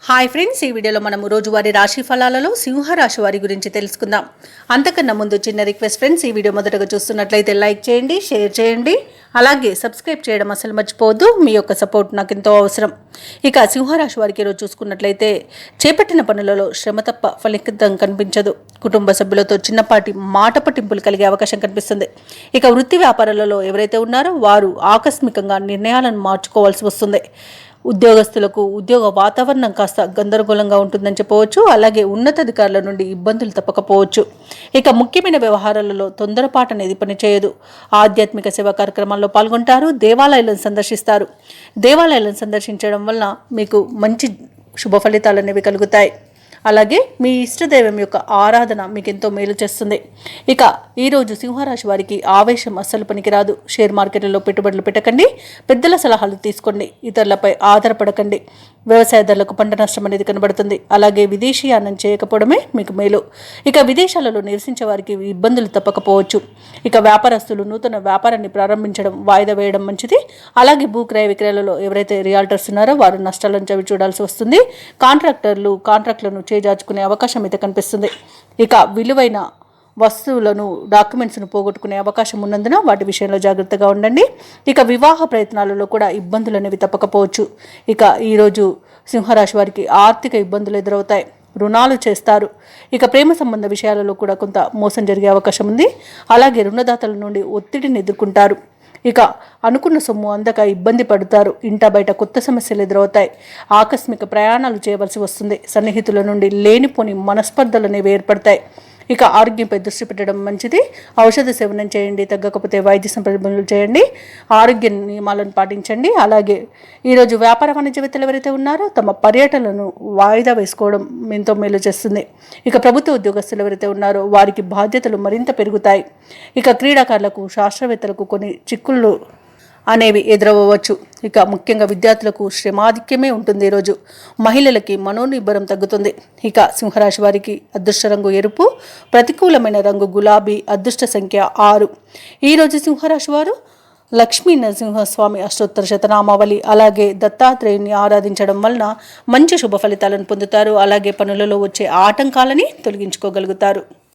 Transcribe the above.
Hi friends, ఈ వీడియోలో మనం రోజువారీ రాశి ఫలాలలో సింహరాశి వారి గురించి తెలుసుకుందాం. అంతకన్నా ముందు చిన్న రిక్వెస్ట్ ఫ్రెండ్స్, ఈ వీడియో మొదటగా చూస్తున్నట్లయితే లైక్ చేయండి, షేర్ చేయండి, అలాగే సబ్స్క్రైబ్ చేయడం అసలు మర్చిపోవద్దు. మీ యొక్క సపోర్ట్ నాకు ఎంతో అవసరం. ఇక సింహరాశి వారికి ఈరోజు చూసుకున్నట్లయితే చేపట్టిన పనులలో శ్రమ తప్ప ఫలితం కనిపించదు. కుటుంబ సభ్యులతో చిన్నపాటి మాట పట్టింపులు కలిగే అవకాశం కనిపిస్తుంది. ఇక వృత్తి వ్యాపారాలలో ఎవరైతే ఉన్నారో వారు ఆకస్మికంగా నిర్ణయాలను మార్చుకోవాల్సి వస్తుంది. ఉద్యోగస్తులకు ఉద్యోగ వాతావరణం కాస్త గందరగోళంగా ఉంటుందని చెప్పవచ్చు. అలాగే ఉన్నతాధికారుల నుండి ఇబ్బందులు తప్పకపోవచ్చు. ఇక ముఖ్యమైన వ్యవహారాలలో తొందరపాటు అనేది పనిచేయదు. ఆధ్యాత్మిక సేవా కార్యక్రమాల్లో పాల్గొంటారు. దేవాలయాలను సందర్శిస్తారు. దేవాలయాలను సందర్శించడం వలన మీకు మంచి శుభ ఫలితాలు అనేవి కలుగుతాయి. అలాగే మీ ఇష్టదైవం యొక్క ఆరాధన మీకు ఎంతో మేలు చేస్తుంది. ఇక ఈరోజు సింహరాశి వారికి ఆవేశం అస్సలు పనికిరాదు. షేర్ మార్కెట్లలో పెట్టుబడులు పెట్టకండి. పెద్దల సలహాలు తీసుకోండి. ఇతరులపై ఆధారపడకండి. వ్యవసాయదారులకు పంట నష్టం అనేది కనబడుతుంది. అలాగే విదేశీయానం చేయకపోవడమే మీకు మేలు. ఇక విదేశాలలో నివసించే వారికి ఇబ్బందులు తప్పకపోవచ్చు. ఇక వ్యాపారస్తులు నూతన వ్యాపారాన్ని ప్రారంభించడం వాయిదా వేయడం మంచిది. అలాగే భూక్రయ విక్రయాలలో ఎవరైతే రియాల్టర్స్ ఉన్నారో వారు నష్టాలను చవి చూడాల్సి వస్తుంది. కాంట్రాక్టులను చేజార్చుకునే అవకాశం అయితే కనిపిస్తుంది. ఇక విలువైన వస్తువులను డాక్యుమెంట్స్ను పోగొట్టుకునే అవకాశం ఉన్నందున వాటి విషయంలో జాగ్రత్తగా ఉండండి. ఇక వివాహ ప్రయత్నాలలో కూడా ఇబ్బందులు అనేవి తప్పకపోవచ్చు. ఇక ఈరోజు సింహరాశి వారికి ఆర్థిక ఇబ్బందులు ఎదురవుతాయి. రుణాలు చేస్తారు. ఇక ప్రేమ సంబంధ విషయాలలో కూడా కొంత మోసం జరిగే అవకాశం ఉంది. అలాగే రుణదాతల నుండి ఒత్తిడిని ఎదుర్కొంటారు. ఇక అనుకున్న సొమ్ము అందక ఇబ్బంది పడతారు. ఇంట బయట కొత్త సమస్యలు ఎదురవుతాయి. ఆకస్మిక ప్రయాణాలు చేయవలసి వస్తుంది. సన్నిహితుల నుండి లేనిపోని మనస్పర్ధలు అనేవి ఏర్పడతాయి. ఇక ఆరోగ్యంపై దృష్టి పెట్టడం మంచిది. ఔషధ సేవనం చేయండి. తగ్గకపోతే వైద్య సంప్రదింపులు చేయండి. ఆరోగ్య నియమాలను పాటించండి. అలాగే ఈరోజు వ్యాపార వాణిజ్యవేత్తలు ఎవరైతే ఉన్నారో తమ పర్యటనలను వాయిదా వేసుకోవడం ఎంతో మేలు చేస్తుంది. ఇక ప్రభుత్వ ఉద్యోగస్తులు ఎవరైతే ఉన్నారో వారికి బాధ్యతలు మరింత పెరుగుతాయి. ఇక క్రీడాకారులకు, శాస్త్రవేత్తలకు కొన్ని చిక్కులు అనేవి ఎదురవ్వచ్చు. ఇక ముఖ్యంగా విద్యార్థులకు శ్రమాధిక్యమే ఉంటుంది. ఈరోజు మహిళలకి మనోనిబ్బరం తగ్గుతుంది. ఇక సింహరాశి వారికి అదృష్ట రంగు ఎరుపు, ప్రతికూలమైన రంగు గులాబీ, అదృష్ట సంఖ్య 6. ఈరోజు సింహరాశి వారు లక్ష్మీ నరసింహస్వామి అష్టోత్తర శతనామావళి అలాగే దత్తాత్రేయుని ఆరాధించడం వలన మంచి శుభ ఫలితాలను పొందుతారు. అలాగే పనులలో వచ్చే ఆటంకాలని తొలగించుకోగలుగుతారు.